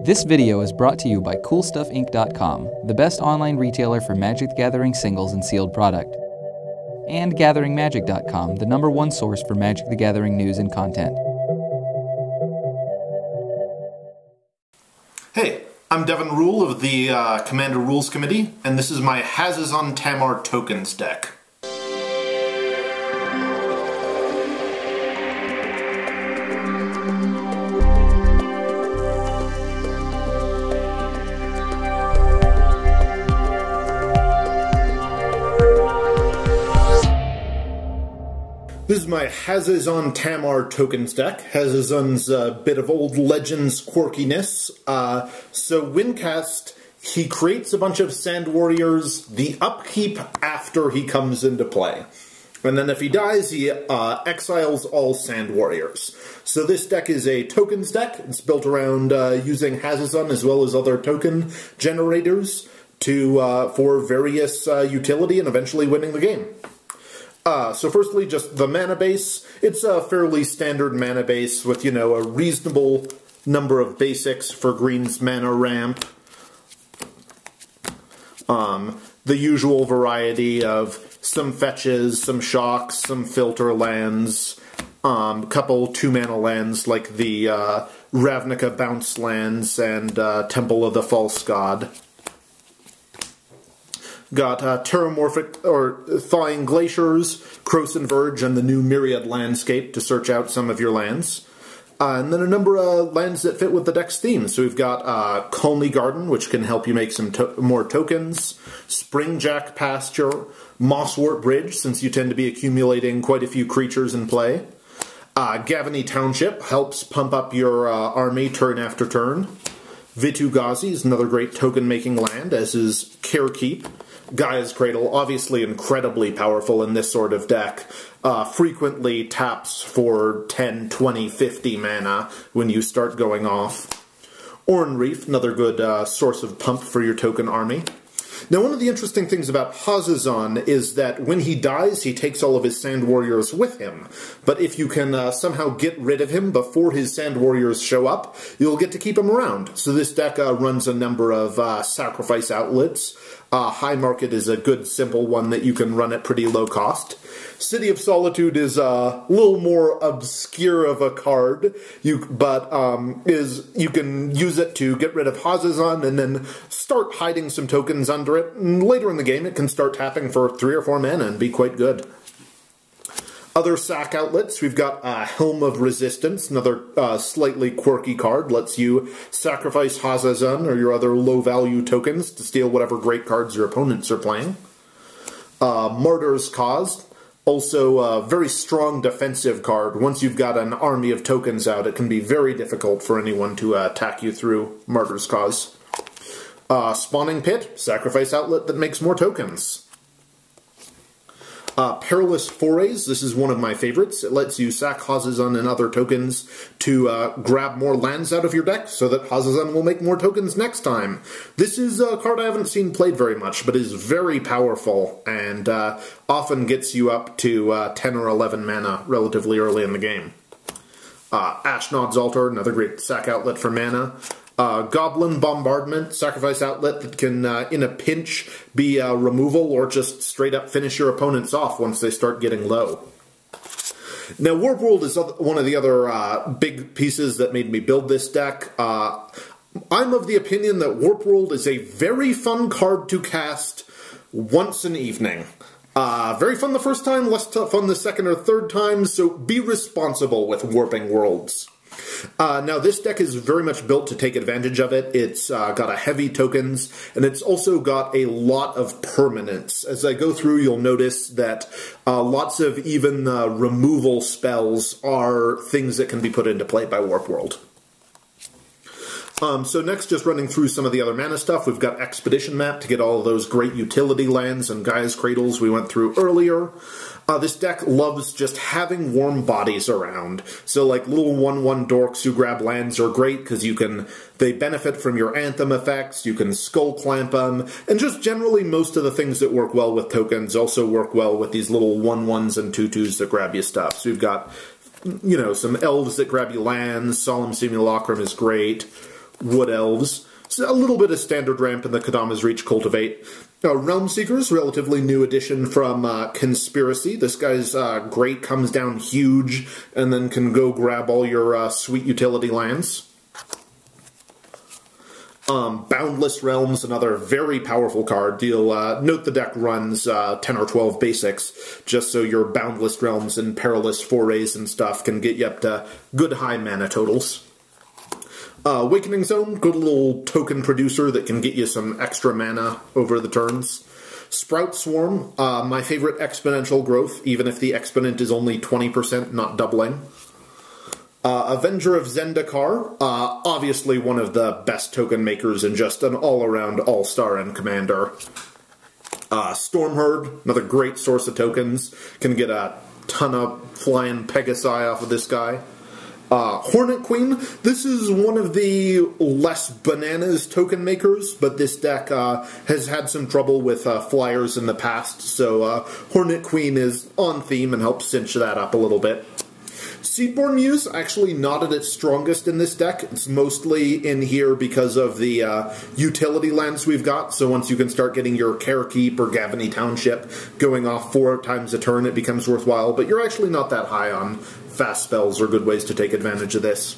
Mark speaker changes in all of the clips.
Speaker 1: This video is brought to you by CoolStuffInc.com, the best online retailer for Magic the Gathering singles and sealed product. And GatheringMagic.com, the #1 source for Magic the Gathering news and content.
Speaker 2: Hey, I'm Devon of the Commander Rules Committee, and this is my Hazezon Tamar tokens deck. This is my Hazezon Tamar tokens deck. Hazezon's a bit of old Legends quirkiness. So Windcast, he creates a bunch of Sand Warriors, the upkeep after he comes into play. And then if he dies, he exiles all Sand Warriors. So this deck is a tokens deck. It's built around using Hazezon as well as other token generators for various utility and eventually winning the game. So firstly, just the mana base. It's a fairly standard mana base with, a reasonable number of basics for green's mana ramp. The usual variety of some fetches, some shocks, some filter lands, couple 2-mana lands like the Ravnica bounce lands and Temple of the False God. Got Thawing Glaciers, Krosan Verge, and the new Myriad Landscape to search out some of your lands. And then a number of lands that fit with the deck's theme. So we've got Khalni Garden, which can help you make some more tokens, Springjack Pasture, Mosswort Bridge, since you tend to be accumulating quite a few creatures in play. Gavony Township helps pump up your army turn after turn. Vitu-Ghazi is another great token-making land, as is Kher Keep. Gaia's Cradle, obviously incredibly powerful in this sort of deck, frequently taps for 10, 20, 50 mana when you start going off. Oran-Rief, another good source of pump for your token army. Now, one of the interesting things about Hazezon is that when he dies, he takes all of his Sand Warriors with him. But if you can somehow get rid of him before his Sand Warriors show up, you'll get to keep him around. So this deck runs a number of sacrifice outlets. High Market is a good, simple one that you can run at pretty low cost. City of Solitude is a little more obscure of a card, but you can use it to get rid of Hazezon and then start hiding some tokens under it. And later in the game, it can start tapping for 3 or 4 mana and be quite good. Other sack outlets, we've got Helm of Resistance, another slightly quirky card. Lets you sacrifice Hazezon or your other low-value tokens to steal whatever great cards your opponents are playing. Martyr's Cause, also a very strong defensive card. Once you've got an army of tokens out, it can be very difficult for anyone to attack you through Martyr's Cause. Spawning Pit, sacrifice outlet that makes more tokens. Perilous Forays, this is one of my favorites. It lets you sack Hazezon and other tokens to grab more lands out of your deck so that Hazezon will make more tokens next time. This is a card I haven't seen played very much, but is very powerful and often gets you up to 10 or 11 mana relatively early in the game. Ashnod's Altar, another great sack outlet for mana. Goblin Bombardment, sacrifice outlet that can, in a pinch, be removal or just straight up finish your opponents off once they start getting low. Now, Warp World is one of the other big pieces that made me build this deck. I'm of the opinion that Warp World is a very fun card to cast once an evening. Very fun the first time, less fun the second or third time, so be responsible with Warping Worlds. Now, this deck is very much built to take advantage of it. It's got a heavy tokens, and it's also got a lot of permanents. As I go through, you'll notice that lots of even removal spells are things that can be put into play by Warp World. So next, just running through some of the other mana stuff, we've got Expedition Map to get all of those great utility lands and Gaia's Cradles we went through earlier. This deck loves just having warm bodies around. So like little 1/1 dorks who grab lands are great because they benefit from your Anthem effects, you can Skull Clamp them, and just generally most of the things that work well with tokens also work well with these little 1/1s and 2/2s that grab you stuff. So we've got, some elves that grab you lands, Solemn Simulacrum is great. Wood Elves. So a little bit of standard ramp in the Kadama's Reach Cultivate. Realm Seekers, relatively new addition from Conspiracy. This guy's great, comes down huge, and then can go grab all your sweet utility lands. Boundless Realms, another very powerful card. Note the deck runs 10 or 12 basics, just so your Boundless Realms and Perilous Forays and stuff can get you up to good high mana totals. Awakening Zone, good little token producer that can get you some extra mana over the turns. Sprout Swarm, my favorite exponential growth, even if the exponent is only 20%, not doubling. Avenger of Zendikar, obviously one of the best token makers and just an all-around all-star and commander. Stormherd, another great source of tokens, can get a ton of flying Pegasi off of this guy. Hornet Queen, this is one of the less bananas token makers, but this deck has had some trouble with flyers in the past, so Hornet Queen is on theme and helps cinch that up a little bit. Seedborn Muse, actually not at its strongest in this deck. It's mostly in here because of the utility lands we've got, so once you can start getting your Kher Keep or Gavony Township going off 4 times a turn, it becomes worthwhile, but you're actually not that high on fast spells or good ways to take advantage of this.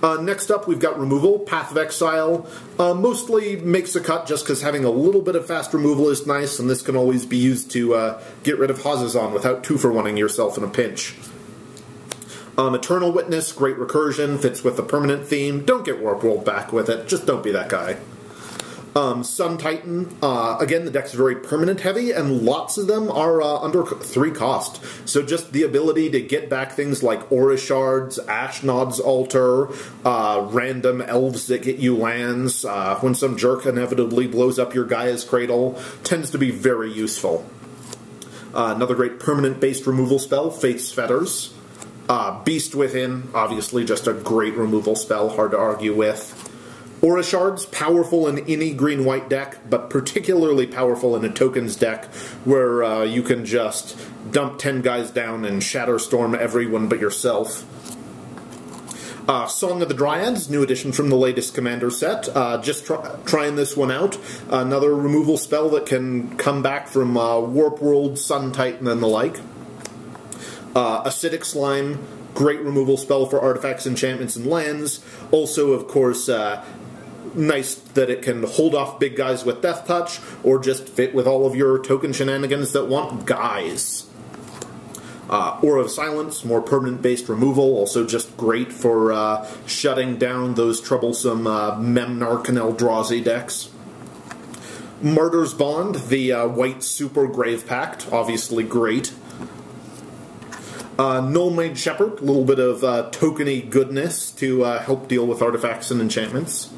Speaker 2: Next up, we've got removal. Path of Exile mostly makes a cut just because having a little bit of fast removal is nice, and this can always be used to get rid of Hazezon without 2-for-1ing yourself in a pinch. Eternal Witness, great recursion, fits with the permanent theme. Don't get Warp World back with it, just don't be that guy. Sun Titan, again, the deck's very permanent heavy, and lots of them are under 3 cost. So just the ability to get back things like Aura Shards, Ashnod's Altar, random elves that get you lands, when some jerk inevitably blows up your Gaia's Cradle, tends to be very useful. Another great permanent-based removal spell, Faith's Fetters. Beast Within, obviously just a great removal spell, hard to argue with. Aura Shards, powerful in any green-white deck, but particularly powerful in a tokens deck where you can just dump 10 guys down and Shatterstorm everyone but yourself. Song of the Dryads, new addition from the latest Commander set. Just trying this one out. Another removal spell that can come back from Warp World, Sun Titan, and the like. Acidic Slime, great removal spell for artifacts, enchantments, and lands. Also, of course, nice that it can hold off big guys with Death Touch, or just fit with all of your token shenanigans that want guys. Aura of Silence, more permanent-based removal, also just great for shutting down those troublesome Memnar and Eldrazi decks. Martyr's Bond, the white super Grave Pact, obviously great. Null-Made Shepherd, a little bit of tokeny goodness to help deal with artifacts and enchantments.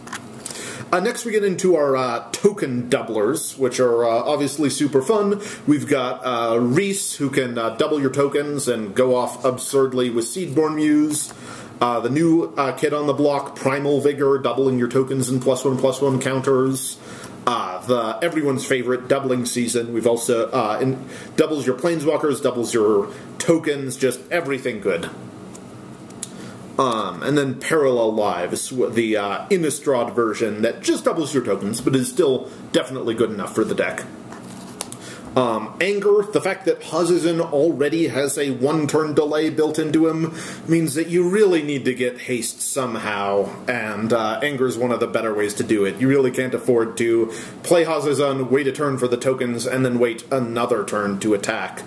Speaker 2: Next we get into our token doublers, which are obviously super fun. We've got Reese, who can double your tokens and go off absurdly with Seedborn Muse. The new kid on the block, Primal Vigor, doubling your tokens and +1/+1 counters. Everyone's favorite, Doubling Season. We've also, doubles your Planeswalkers, doubles your tokens, just everything good. And then Parallel Lives, the Innistrad version that just doubles your tokens, but is still definitely good enough for the deck. Anger, the fact that Hazezon already has a 1-turn delay built into him means that you really need to get haste somehow, and Anger is one of the better ways to do it. You really can't afford to play Hazezon, wait a turn for the tokens, and then wait another turn to attack.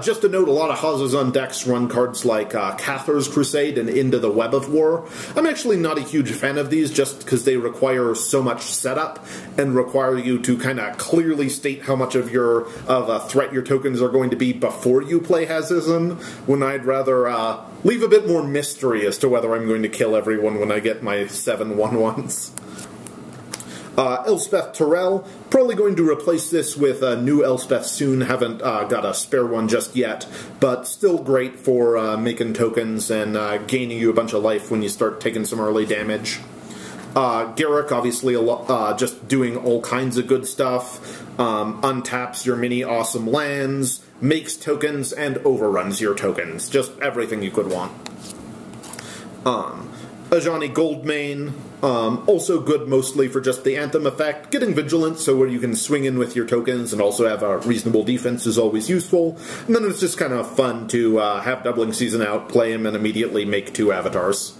Speaker 2: Just to note, a lot of Hazezon decks run cards like Cathar's Crusade and Into the Web of War. I'm actually not a huge fan of these just because they require so much setup and require you to kind of clearly state how much of a threat your tokens are going to be before you play Hazezon, when I'd rather leave a bit more mystery as to whether I'm going to kill everyone when I get my 7 1/1s. Elspeth Terrell, probably going to replace this with a new Elspeth soon. Haven't got a spare one just yet, but still great for making tokens and gaining you a bunch of life when you start taking some early damage. Garruk, obviously just doing all kinds of good stuff. Untaps your mini awesome lands, makes tokens, and overruns your tokens. Just everything you could want. Ajani Goldmane, Also good mostly for just the Anthem effect. Getting Vigilance, so where you can swing in with your tokens and also have a reasonable defense, is always useful. And then it's just kind of fun to have Doubling Season out, play him, and immediately make 2 avatars.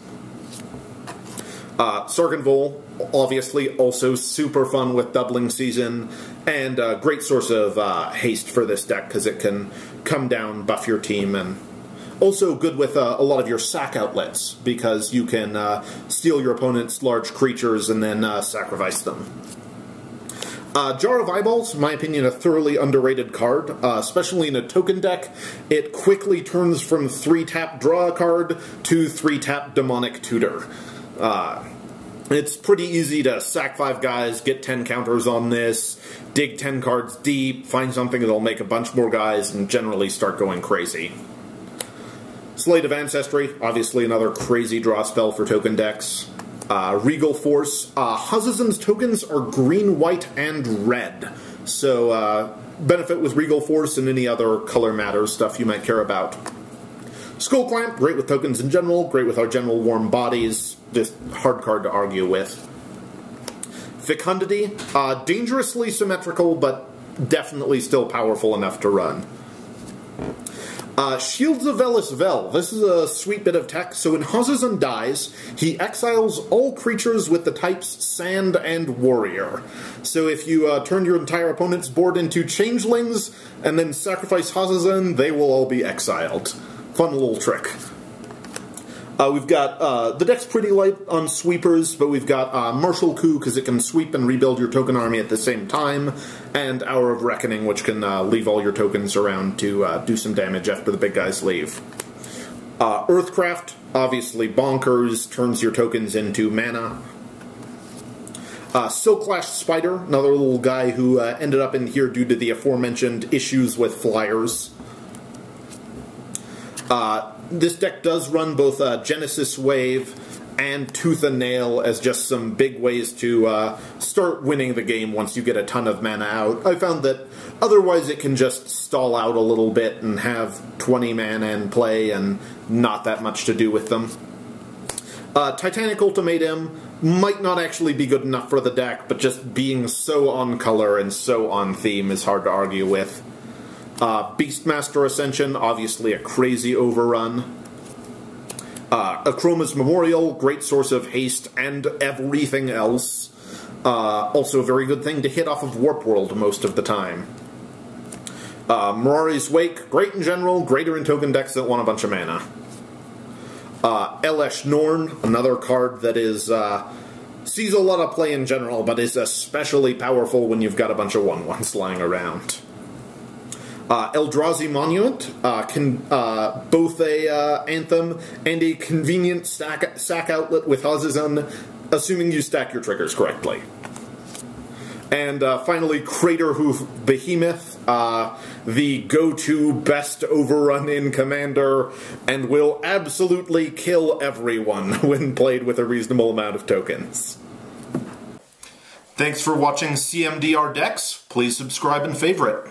Speaker 2: Sargonvol, obviously, also super fun with Doubling Season, and a great source of haste for this deck, because it can come down, buff your team, and also good with a lot of your sack outlets, because you can steal your opponent's large creatures and then sacrifice them. Jar of Eyeballs, in my opinion, a thoroughly underrated card, especially in a token deck. It quickly turns from 3-tap draw a card to 3-tap demonic tutor. It's pretty easy to sack 5 guys, get 10 counters on this, dig 10 cards deep, find something that'll make a bunch more guys, and generally start going crazy. Slate of Ancestry, obviously another crazy draw spell for token decks. Regal Force. Hazezon's tokens are green, white, and red. So, benefit with Regal Force and any other color matters stuff you might care about. Skull Clamp, great with tokens in general, great with our general warm bodies, just hard card to argue with. Fecundity, dangerously symmetrical, but definitely still powerful enough to run. Shields of Velis Vel. This is a sweet bit of tech. So when Hazezon dies, he exiles all creatures with the types Sand and Warrior. So if you turn your entire opponent's board into Changelings, and then sacrifice Hazezon, they will all be exiled. Fun little trick. We've got, the deck's pretty light on sweepers, but we've got Martial Coup, because it can sweep and rebuild your token army at the same time, and Hour of Reckoning, which can leave all your tokens around to do some damage after the big guys leave. Earthcraft, obviously bonkers, turns your tokens into mana. Silklash Spider, another little guy who ended up in here due to the aforementioned issues with flyers. This deck does run both Genesis Wave and Tooth and Nail as just some big ways to start winning the game once you get a ton of mana out. I found that otherwise it can just stall out a little bit and have 20 mana in play and not that much to do with them. Titanic Ultimatum might not actually be good enough for the deck, but just being so on color and so on theme is hard to argue with. Beastmaster Ascension, obviously a crazy overrun. Akroma's Memorial, great source of haste and everything else. Also a very good thing to hit off of Warp World most of the time. Mirari's Wake, great in general, greater in token decks that want a bunch of mana. Elesh Norn, another card that is sees a lot of play in general, but is especially powerful when you've got a bunch of 1/1s lying around. Eldrazi Monument, both a Anthem and a convenient sack outlet with Hazezon, assuming you stack your triggers correctly. And finally, Craterhoof Behemoth, the go-to best overrun in Commander, and will absolutely kill everyone when played with a reasonable amount of tokens. Thanks for watching CMDR Decks. Please subscribe and favorite.